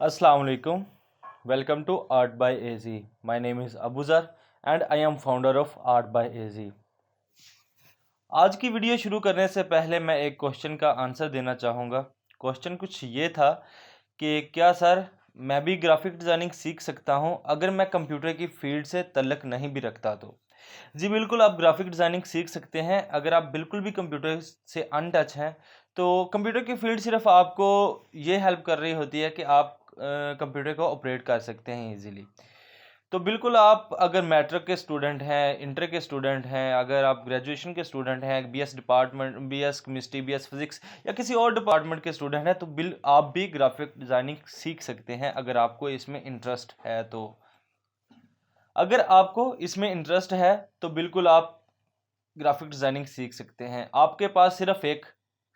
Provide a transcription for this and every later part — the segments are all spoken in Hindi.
Assalamu alaikum. Welcome to Art by AZ. My name is Abuzar and I am founder of Art by AZ. आज की वीडियो शुरू करने से पहले मैं एक क्वेश्चन का आंसर देना चाहूँगा। क्वेश्चन कुछ ये था कि क्या सर मैं भी ग्राफिक डिज़ाइनिंग सीख सकता हूँ अगर मैं कंप्यूटर की फील्ड से तल्लक नहीं भी रखता तो। जी बिल्कुल, आप ग्राफिक डिज़ाइनिंग सीख सकते हैं अगर आप बिल्कुल भी कंप्यूटर से अनटच हैं। तो कंप्यूटर की फील्ड सिर्फ आपको ये हेल्प कर रही होती है कि आप कंप्यूटर को ऑपरेट कर सकते हैं इजीली। तो बिल्कुल आप अगर मैट्रिक के स्टूडेंट हैं, इंटर के स्टूडेंट हैं, अगर आप ग्रेजुएशन के स्टूडेंट हैं, BS department, BS chemistry, BS physics या किसी और डिपार्टमेंट के स्टूडेंट हैं, तो आप भी ग्राफिक डिज़ाइनिंग सीख सकते हैं अगर आपको इसमें इंटरेस्ट है तो। अगर आपको इसमें इंटरेस्ट है तो बिल्कुल आप ग्राफिक डिज़ाइनिंग सीख सकते हैं। आपके पास सिर्फ एक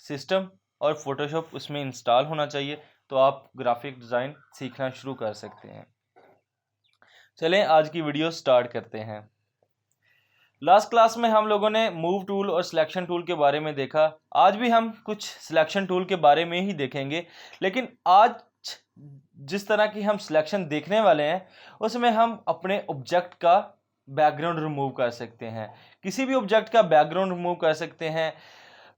सिस्टम और फोटोशॉप उसमें इंस्टॉल होना चाहिए, तो आप ग्राफिक डिज़ाइन सीखना शुरू कर सकते हैं। चलें आज की वीडियो स्टार्ट करते हैं। लास्ट क्लास में हम लोगों ने मूव टूल और सिलेक्शन टूल के बारे में देखा। आज भी हम कुछ सिलेक्शन टूल के बारे में ही देखेंगे, लेकिन आज जिस तरह की हम सिलेक्शन देखने वाले हैं उसमें हम अपने ऑब्जेक्ट का बैकग्राउंड रिमूव कर सकते हैं। किसी भी ऑब्जेक्ट का बैकग्राउंड रिमूव कर सकते हैं।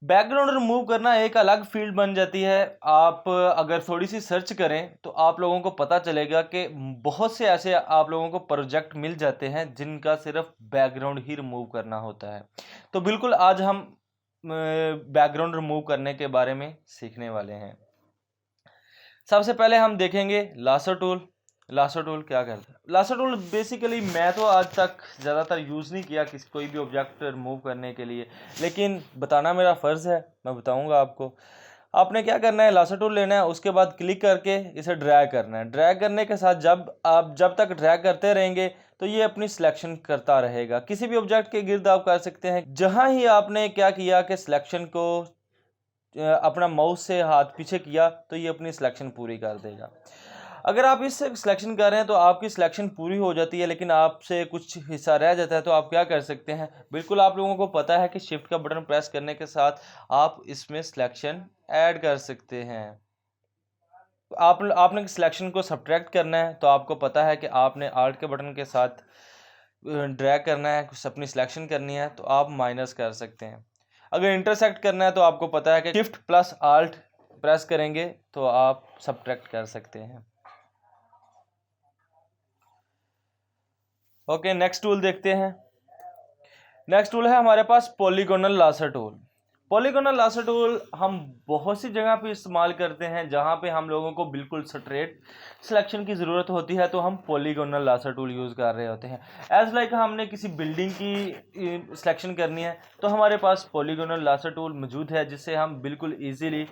बैकग्राउंड रिमूव करना एक अलग फील्ड बन जाती है। आप अगर थोड़ी सी सर्च करें तो आप लोगों को पता चलेगा कि बहुत से ऐसे आप लोगों को प्रोजेक्ट मिल जाते हैं जिनका सिर्फ बैकग्राउंड ही रिमूव करना होता है। तो बिल्कुल आज हम बैकग्राउंड रिमूव करने के बारे में सीखने वाले हैं। सबसे पहले हम देखेंगे लासो टूल। लासो टूल क्या करता है? लासो टूल बेसिकली मैं तो आज तक ज़्यादातर यूज़ नहीं किया किसी कोई भी ऑब्जेक्ट रिमूव करने के लिए, लेकिन बताना मेरा फ़र्ज़ है, मैं बताऊंगा आपको। आपने क्या करना है, लासो टूल लेना है, उसके बाद क्लिक करके इसे ड्रैग करना है। ड्रैग करने के साथ जब तक ड्रैग करते रहेंगे तो ये अपनी सिलेक्शन करता रहेगा। किसी भी ऑब्जेक्ट के गिर्द आप कर सकते हैं। जहाँ ही आपने क्या किया कि सिलेक्शन को अपना माउस से हाथ पीछे किया तो ये अपनी सिलेक्शन पूरी कर देगा। अगर आप इससे सिलेक्शन कर रहे हैं तो आपकी सिलेक्शन पूरी हो जाती है, लेकिन आपसे कुछ हिस्सा रह जाता है, तो आप क्या कर सकते हैं, बिल्कुल आप लोगों को पता है कि शिफ्ट का बटन प्रेस करने के साथ आप इसमें सिलेक्शन ऐड कर सकते हैं। आपने सिलेक्शन को सब्ट्रैक्ट करना है तो आपको पता है कि आपने आल्ट के बटन के साथ ड्रैग करना है, कुछ अपनी सिलेक्शन करनी है तो आप माइनस कर सकते हैं। अगर इंटरसेक्ट करना है तो आपको पता है कि शिफ्ट प्लस आल्ट प्रेस करेंगे तो आप सब्ट्रैक्ट कर सकते हैं। ओके, नेक्स्ट टूल देखते हैं। नेक्स्ट टूल है हमारे पास पॉलीगोनल लासर टूल। पॉलीगोनल लासर टूल हम बहुत सी जगह पे इस्तेमाल करते हैं जहाँ पे हम लोगों को बिल्कुल स्ट्रेट सिलेक्शन की ज़रूरत होती है, तो हम पॉलीगोनल लासर टूल यूज़ कर रहे होते हैं। एज लाइक हमने किसी बिल्डिंग की सिलेक्शन करनी है तो हमारे पास पॉलीगोनल लासर टूल मौजूद है, जिससे हम बिल्कुल ईजीली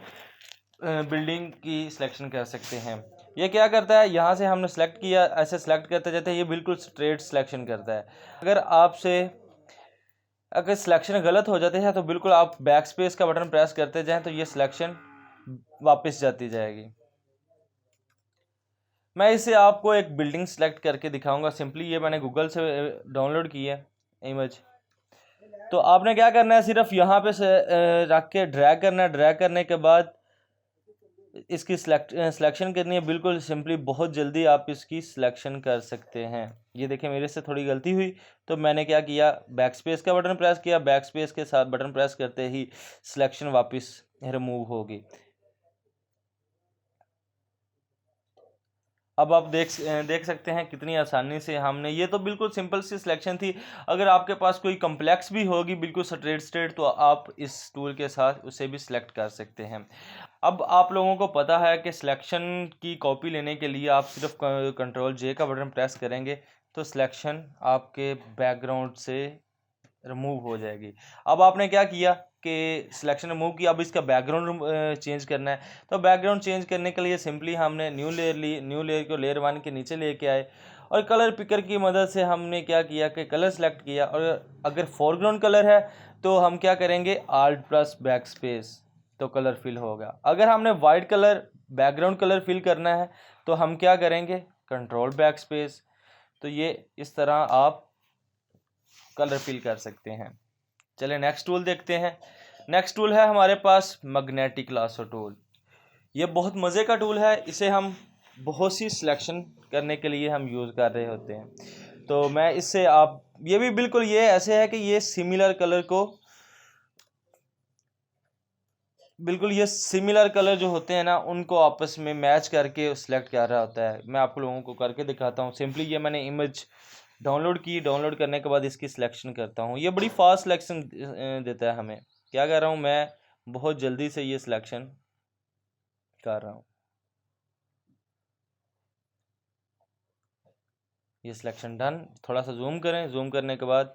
बिल्डिंग की सिलेक्शन कर सकते हैं। ये क्या करता है, यहाँ से हमने सेलेक्ट किया, ऐसे सेलेक्ट करते जाते ये बिल्कुल स्ट्रेट सिलेक्शन करता है। अगर सिलेक्शन गलत हो जाते हैं तो बिल्कुल आप बैक स्पेस का बटन प्रेस करते जाएं तो ये सिलेक्शन वापस जाती जाएगी। मैं इसे आपको एक बिल्डिंग सेलेक्ट करके दिखाऊंगा। सिंपली ये मैंने गूगल से डाउनलोड की है इमेज। तो आपने क्या करना है, सिर्फ यहाँ पे रख के ड्रैग करना है। ड्रैग करने के बाद इसकी सिलेक्शन करनी है। बिल्कुल सिंपली बहुत जल्दी आप इसकी सिलेक्शन कर सकते हैं। ये देखिए मेरे से थोड़ी गलती हुई तो मैंने क्या किया, बैक स्पेस का बटन प्रेस किया। बैक स्पेस के साथ बटन प्रेस करते ही सिलेक्शन वापस रिमूव होगी। अब आप देख सकते हैं कितनी आसानी से हमने, ये तो बिल्कुल सिंपल सी सिलेक्शन थी। अगर आपके पास कोई कम्प्लेक्स भी होगी बिल्कुल स्ट्रेट तो आप इस टूल के साथ उसे भी सिलेक्ट कर सकते हैं। अब आप लोगों को पता है कि सिलेक्शन की कॉपी लेने के लिए आप सिर्फ कंट्रोल जे का बटन प्रेस करेंगे तो सिलेक्शन आपके बैकग्राउंड से रिमूव हो जाएगी। अब आपने क्या किया कि सिलेक्शन रिमूव किया, अब इसका बैकग्राउंड चेंज करना है। तो बैकग्राउंड चेंज करने के लिए सिंपली हमने न्यू लेयर ली। न्यू लेयर को लेयर 1 के नीचे लेके आए और कलर पिकर की मदद से हमने क्या किया कि कलर सेलेक्ट किया। और अगर फोरग्राउंड कलर है तो हम क्या करेंगे, आल्ट प्लस बैक स्पेस, तो कलर फिल होगा। अगर हमने white colour background colour fill करना है तो हम क्या करेंगे, कंट्रोल बैक स्पेस। तो ये इस तरह आप कलर फिल कर सकते हैं। चले नेक्स्ट टूल देखते हैं। नेक्स्ट टूल है हमारे पास मैग्नेटिक लासो टूल। ये बहुत मज़े का टूल है, इसे हम बहुत सी सिलेक्शन करने के लिए हम यूज़ कर रहे होते हैं। तो मैं इससे आप ये भी बिल्कुल ये ऐसे है कि ये सिमिलर कलर को बिल्कुल ये सिमिलर कलर जो होते हैं ना उनको आपस में मैच करके सिलेक्ट कर रहा होता है। मैं आप लोगों को करके दिखाता हूँ। सिंपली ये मैंने इमेज डाउनलोड की, डाउनलोड करने के बाद इसकी सिलेक्शन करता हूँ। ये बड़ी फास्ट सिलेक्शन देता है हमें। क्या कर रहा हूँ मैं, बहुत जल्दी से ये सिलेक्शन कर रहा हूँ। ये सिलेक्शन डन। थोड़ा सा जूम करें, जूम करने के बाद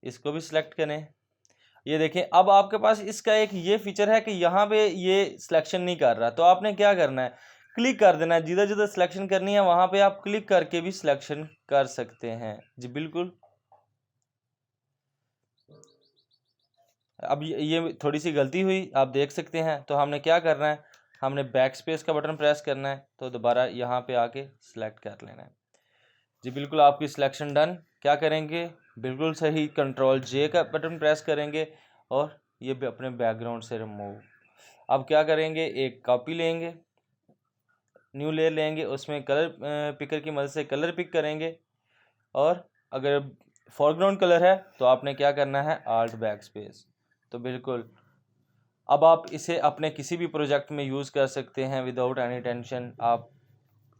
इसको भी सिलेक्ट करें। ये देखें अब आपके पास इसका एक ये फीचर है कि यहाँ पे ये सिलेक्शन नहीं कर रहा। तो आपने क्या करना है, क्लिक कर देना है। जिधर जिधर सिलेक्शन करनी है वहाँ पे आप क्लिक करके भी सिलेक्शन कर सकते हैं जी, बिल्कुल। अब ये थोड़ी सी गलती हुई, आप देख सकते हैं। तो हमने क्या करना है, हमने बैक स्पेस का बटन प्रेस करना है, तो दोबारा यहाँ पे आके सिलेक्ट कर लेना है जी, बिल्कुल। आपकी सिलेक्शन डन। क्या करेंगे, बिल्कुल सही, कंट्रोल जे का बटन प्रेस करेंगे और ये भी अपने बैकग्राउंड से रिमूव। अब क्या करेंगे, एक कॉपी लेंगे, न्यू लेयर लेंगे, उसमें कलर पिकर की मदद से कलर पिक करेंगे। और अगर फोरग्राउंड कलर है तो आपने क्या करना है, आल्ट बैक स्पेस। तो बिल्कुल अब आप इसे अपने किसी भी प्रोजेक्ट में यूज़ कर सकते हैं विदाउट एनी टेंशन। आप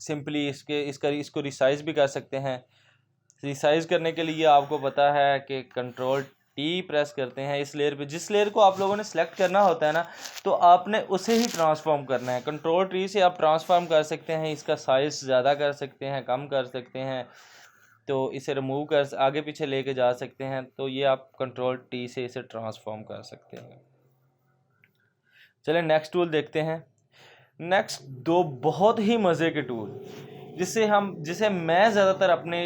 सिंपली इसको रिसाइज भी कर सकते हैं। रिसाइज करने के लिए आपको पता है कि कंट्रोल टी प्रेस करते हैं इस लेयर पे। जिस लेयर को आप लोगों ने सेलेक्ट करना होता है ना, तो आपने उसे ही ट्रांसफॉर्म करना है। कंट्रोल टी से आप ट्रांसफॉर्म कर सकते हैं, इसका साइज़ ज़्यादा कर सकते हैं, कम कर सकते हैं, तो इसे रिमूव कर आगे पीछे लेके जा सकते हैं। तो ये आप कंट्रोल टी से इसे ट्रांसफॉर्म कर सकते हैं। चलें नेक्स्ट टूल देखते हैं। नेक्स्ट दो बहुत ही मज़े के टूल जिसे मैं ज़्यादातर अपने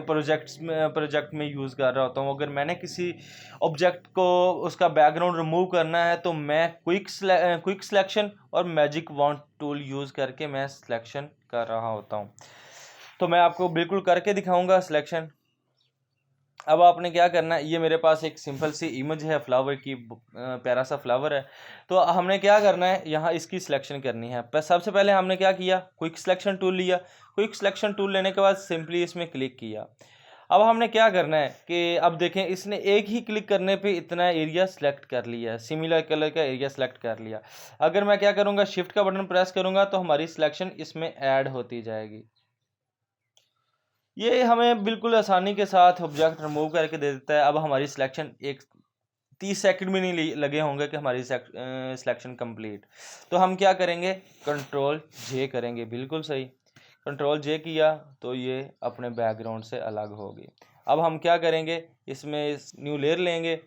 प्रोजेक्ट में यूज़ कर रहा होता हूँ। अगर मैंने किसी ऑब्जेक्ट को उसका बैकग्राउंड रिमूव करना है तो मैं क्विक सिलेक्शन और मैजिक वॉन्ड टूल यूज़ करके मैं सिलेक्शन कर रहा होता हूँ। तो मैं आपको बिल्कुल करके दिखाऊंगा सिलेक्शन। अब आपने क्या करना है, ये मेरे पास एक सिंपल सी इमेज है फ्लावर की, प्यारा सा फ्लावर है। तो हमने क्या करना है, यहाँ इसकी सिलेक्शन करनी है। पर सबसे पहले हमने क्या किया, क्विक सिलेक्शन टूल लिया। क्विक सिलेक्शन टूल लेने के बाद सिंपली इसमें क्लिक किया। अब हमने क्या करना है कि अब देखें इसने एक ही क्लिक करने पे इतना एरिया सेलेक्ट कर लिया, सिमिलर कलर का एरिया सेलेक्ट कर लिया। अगर मैं क्या करूँगा, शिफ्ट का बटन प्रेस करूँगा तो हमारी सिलेक्शन इसमें ऐड होती जाएगी। ये हमें बिल्कुल आसानी के साथ ऑब्जेक्ट रिमूव करके दे देता है। अब हमारी सिलेक्शन एक 30 सेकंड भी नहीं लगे होंगे कि हमारी सिलेक्शन कंप्लीट। तो हम क्या करेंगे, कंट्रोल जे करेंगे, बिल्कुल सही। कंट्रोल जे किया तो ये अपने बैकग्राउंड से अलग होगी। अब हम क्या करेंगे, इसमें न्यू लेयर लेंगे,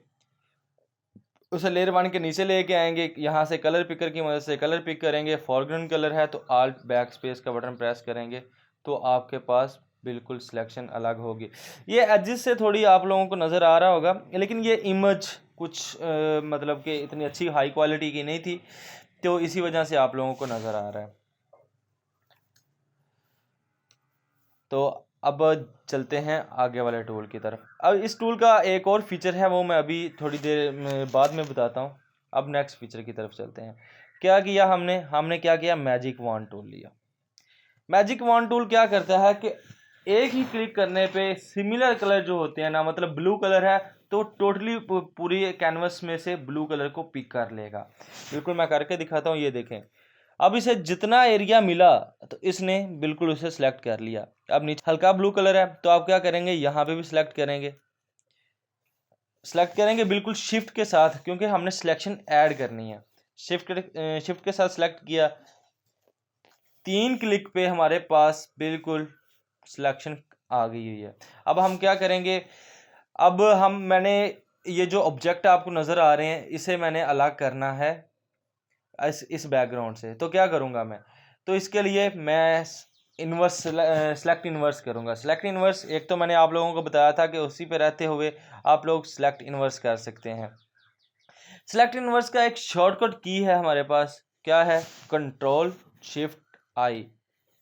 उसे लेयर 1 के नीचे लेके आएंगे, यहाँ से कलर पिकर की मदद से कलर पिक करेंगे। फॉरग्राउंड कलर है तो आल्ट बैक स्पेस का बटन प्रेस करेंगे तो आपके पास बिल्कुल सिलेक्शन अलग होगी। ये एजिस से थोड़ी आप लोगों को नज़र आ रहा होगा, लेकिन ये इमेज कुछ मतलब कि इतनी अच्छी हाई क्वालिटी की नहीं थी, तो इसी वजह से आप लोगों को नज़र आ रहा है। तो अब चलते हैं आगे वाले टूल की तरफ। अब इस टूल का एक और फीचर है, वो मैं अभी थोड़ी देर में बाद में बताता हूँ। अब नेक्स्ट फीचर की तरफ चलते हैं। क्या किया हमने क्या किया, मैजिक वॉन्ड टूल लिया। मैजिक वॉन्ड टूल क्या करता है कि एक ही क्लिक करने पे सिमिलर कलर जो होते हैं ना, मतलब ब्लू कलर है तो टोटली पूरी कैनवस में से ब्लू कलर को पिक कर लेगा। बिल्कुल मैं करके दिखाता हूँ, ये देखें। अब इसे जितना एरिया मिला तो इसने बिल्कुल उसे सिलेक्ट कर लिया। अब नीचे हल्का ब्लू कलर है तो आप क्या करेंगे, यहाँ पे भी सिलेक्ट करेंगे बिल्कुल शिफ्ट के साथ, क्योंकि हमने सिलेक्शन ऐड करनी है। शिफ्ट के साथ सिलेक्ट किया, 3 क्लिक पे हमारे पास बिल्कुल सिलेक्शन आ गई हुई है। अब हम क्या करेंगे, अब मैंने ये जो ऑब्जेक्ट आपको नज़र आ रहे हैं इसे मैंने अलग करना है इस बैकग्राउंड से। तो क्या करूँगा मैं, तो इसके लिए मैं सेलेक्ट इन्वर्स करूँगा। सेलेक्ट इन्वर्स एक तो मैंने आप लोगों को बताया था कि उसी पे रहते हुए आप लोग सेलेक्ट इन्वर्स कर सकते हैं। सेलेक्ट इन्वर्स का एक शॉर्टकट की है हमारे पास, क्या है, कंट्रोल शिफ्ट आई,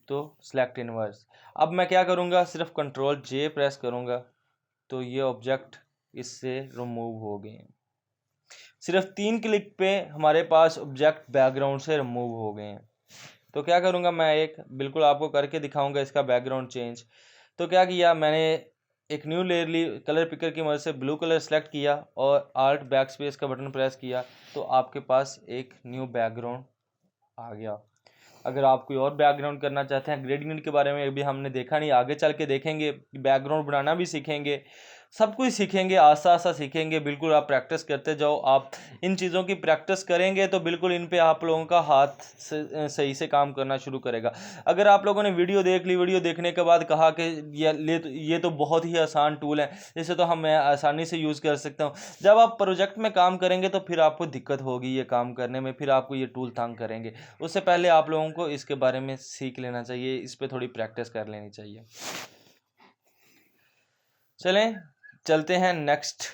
तो सेलेक्ट इन्वर्स। अब मैं क्या करूँगा, सिर्फ कंट्रोल जे प्रेस करूँगा तो ये ऑब्जेक्ट इससे रिमूव हो गए। सिर्फ 3 क्लिक पे हमारे पास ऑब्जेक्ट बैकग्राउंड से रिमूव हो गए हैं। तो क्या करूँगा, मैं एक बिल्कुल आपको करके दिखाऊंगा इसका बैकग्राउंड चेंज। तो क्या किया, मैंने एक न्यू लेयर ली, कलर पिकर की मदद से ब्लू कलर सेलेक्ट किया और आल्ट बैक स्पेस का बटन प्रेस किया तो आपके पास एक न्यू बैकग्राउंड आ गया। अगर आप कोई और बैकग्राउंड करना चाहते हैं, ग्रेडियंट के बारे में अभी हमने देखा नहीं, आगे चल के देखेंगे, बैकग्राउंड बनाना भी सीखेंगे, सब कुछ सीखेंगे, आस्ता आस्ता सीखेंगे। बिल्कुल आप प्रैक्टिस करते जाओ। आप इन चीज़ों की प्रैक्टिस करेंगे तो बिल्कुल इन पे आप लोगों का हाथ सही से काम करना शुरू करेगा। अगर आप लोगों ने वीडियो देख ली, वीडियो देखने के बाद कहा कि ये तो बहुत ही आसान टूल है, इसे तो मैं आसानी से यूज़ कर सकता हूँ, जब आप प्रोजेक्ट में काम करेंगे तो फिर आपको दिक्कत होगी ये काम करने में, फिर आपको ये टूल तंग करेंगे। उससे पहले आप लोगों को इसके बारे में सीख लेना चाहिए, इस पर थोड़ी प्रैक्टिस कर लेनी चाहिए। चलें चलते हैं नेक्स्ट।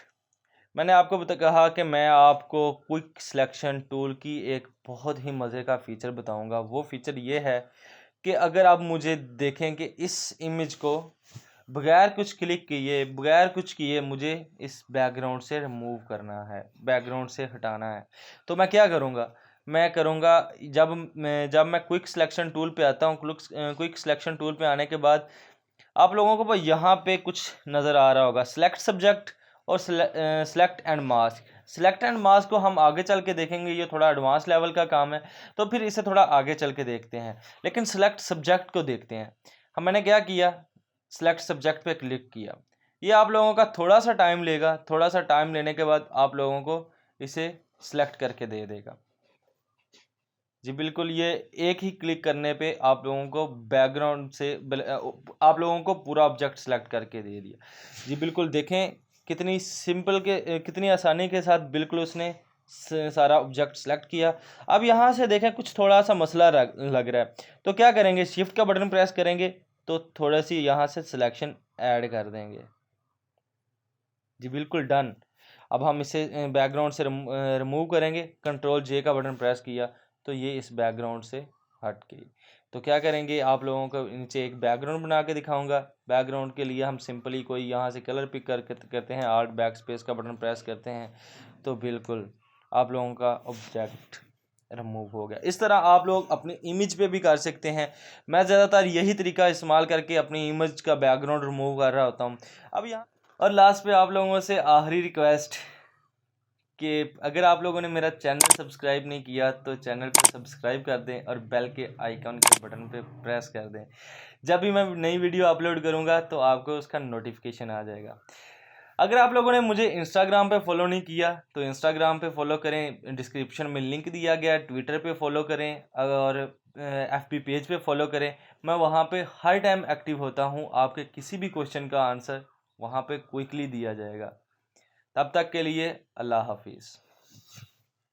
मैंने आपको कहा कि मैं आपको क्विक सिलेक्शन टूल की एक बहुत ही मज़े का फ़ीचर बताऊंगा। वो फ़ीचर ये है कि अगर आप मुझे देखें कि इस इमेज को बगैर कुछ क्लिक किए, बगैर कुछ किए मुझे इस बैकग्राउंड से रिमूव करना है, बैकग्राउंड से हटाना है, तो मैं क्या करूँगा, मैं करूँगा जब मैं क्विक सिलेक्शन टूल पे आता हूँ, क्विक सिलेक्शन टूल पे आने के बाद आप लोगों को यहाँ पे कुछ नज़र आ रहा होगा, सेलेक्ट सब्जेक्ट और select and mask. Select and mask को हम आगे चल के देखेंगे, ये थोड़ा एडवांस लेवल का काम है, तो फिर इसे थोड़ा आगे चल के देखते हैं। लेकिन सेलेक्ट सब्जेक्ट को देखते हैं। मैंने क्या किया, सेलेक्ट सब्जेक्ट पे क्लिक किया। ये आप लोगों का थोड़ा सा टाइम लेगा, थोड़ा सा टाइम लेने के बाद आप लोगों को इसे सिलेक्ट करके दे देगा। जी बिल्कुल, ये एक ही क्लिक करने पे आप लोगों को बैकग्राउंड से आप लोगों को पूरा ऑब्जेक्ट सेलेक्ट करके दे दिया। जी बिल्कुल, देखें कितनी सिंपल के कितनी आसानी के साथ बिल्कुल उसने सारा ऑब्जेक्ट सेलेक्ट किया। अब यहाँ से देखें कुछ थोड़ा सा मसला लग रहा है, तो क्या करेंगे, शिफ्ट का बटन प्रेस करेंगे तो थोड़ा सी यहाँ से सिलेक्शन ऐड कर देंगे। जी बिल्कुल डन। अब हम इसे बैकग्राउंड से रिमूव करेंगे, कंट्रोल जे का बटन प्रेस किया तो ये इस बैकग्राउंड से हट गई। तो क्या करेंगे, आप लोगों को नीचे एक बैकग्राउंड बना के दिखाऊंगा। बैकग्राउंड के लिए हम सिंपली कोई यहाँ से कलर पिक करते हैं, आल्ट बैक स्पेस का बटन प्रेस करते हैं तो बिल्कुल आप लोगों का ऑब्जेक्ट रिमूव हो गया। इस तरह आप लोग अपनी इमेज पे भी कर सकते हैं। मैं ज़्यादातर यही तरीका इस्तेमाल करके अपनी इमेज का बैकग्राउंड रिमूव कर रहा होता हूँ। अब यहाँ और लास्ट पे आप लोगों से आखिरी रिक्वेस्ट कि अगर आप लोगों ने मेरा चैनल सब्सक्राइब नहीं किया तो चैनल को सब्सक्राइब कर दें और बेल के आइकन के बटन पे प्रेस कर दें। जब भी मैं नई वीडियो अपलोड करूंगा तो आपको उसका नोटिफिकेशन आ जाएगा। अगर आप लोगों ने मुझे इंस्टाग्राम पे फॉलो नहीं किया तो इंस्टाग्राम पे फॉलो करें, डिस्क्रिप्शन में लिंक दिया गया है। ट्विटर पे फॉलो करें और FB पेज पे फॉलो करें। मैं वहाँ पे हर टाइम एक्टिव होता हूँ, आपके किसी भी क्वेश्चन का आंसर वहाँ पे क्विकली दिया जाएगा। तब तक के लिए अल्लाह हाफिज़।